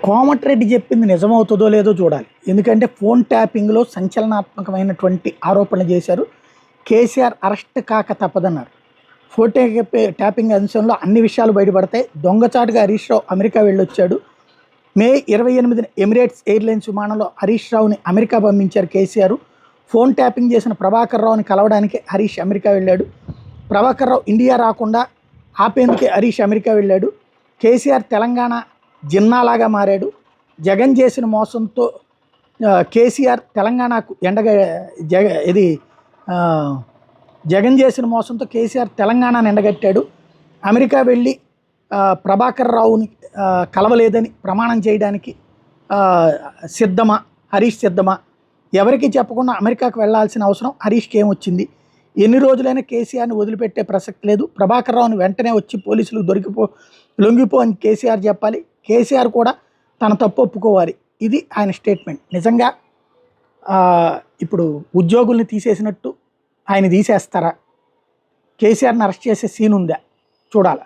కోమటిరెడ్డి చెప్పింది నిజమవుతుందో లేదో చూడాలి. ఎందుకంటే ఫోన్ ట్యాపింగ్లో సంచలనాత్మకమైనటువంటి ఆరోపణలు చేశారు. కేసీఆర్ అరెస్ట్ కాక తప్పదన్నారు. ఫోన్ ట్యాపింగ్ అంశంలో అన్ని విషయాలు బయటపడతాయి. దొంగచాటుగా హరీష్ రావు అమెరికా వెళ్ళొచ్చాడు. మే 28న ఎమిరేట్స్ ఎయిర్లైన్స్ విమానంలో హరీష్ రావుని అమెరికా పంపించారు కేసీఆర్. ఫోన్ ట్యాపింగ్ చేసిన ప్రభాకర్ రావుని కలవడానికి హరీష్ అమెరికా వెళ్ళాడు. ప్రభాకర్ రావు ఇండియా రాకుండా ఆపేందుకే హరీష్ అమెరికా వెళ్ళాడు. కేసీఆర్ తెలంగాణ జిన్నాలాగా మారాడు. జగన్ చేసిన మోసంతో కేసీఆర్ తెలంగాణకు జగన్ చేసిన మోసంతో కేసీఆర్ తెలంగాణను ఎండగట్టాడు. అమెరికా వెళ్ళి ప్రభాకర్ రావుని కలవలేదని ప్రమాణం చేయడానికి సిద్ధమా హరీష్ సిద్ధమా? ఎవరికి చెప్పకుండా అమెరికాకు వెళ్లాల్సిన అవసరం హరీష్కి ఏమొచ్చింది? ఎన్ని రోజులైనా కేసీఆర్ని వదిలిపెట్టే ప్రసక్తి లేదు. ప్రభాకర్ రావుని వెంటనే వచ్చి పోలీసులకు లొంగిపో అని కేసీఆర్ చెప్పాలి. కేసీఆర్ కూడా తన తప్పు ఒప్పుకోవాలి. ఇది ఆయన స్టేట్మెంట్. నిజంగా ఇప్పుడు ఉద్యోగుల్ని తీసేసినట్టు ఆయన తీసేస్తారా? కేసీఆర్ని అరెస్ట్ చేసే సీన్ ఉందా? చూడాలి.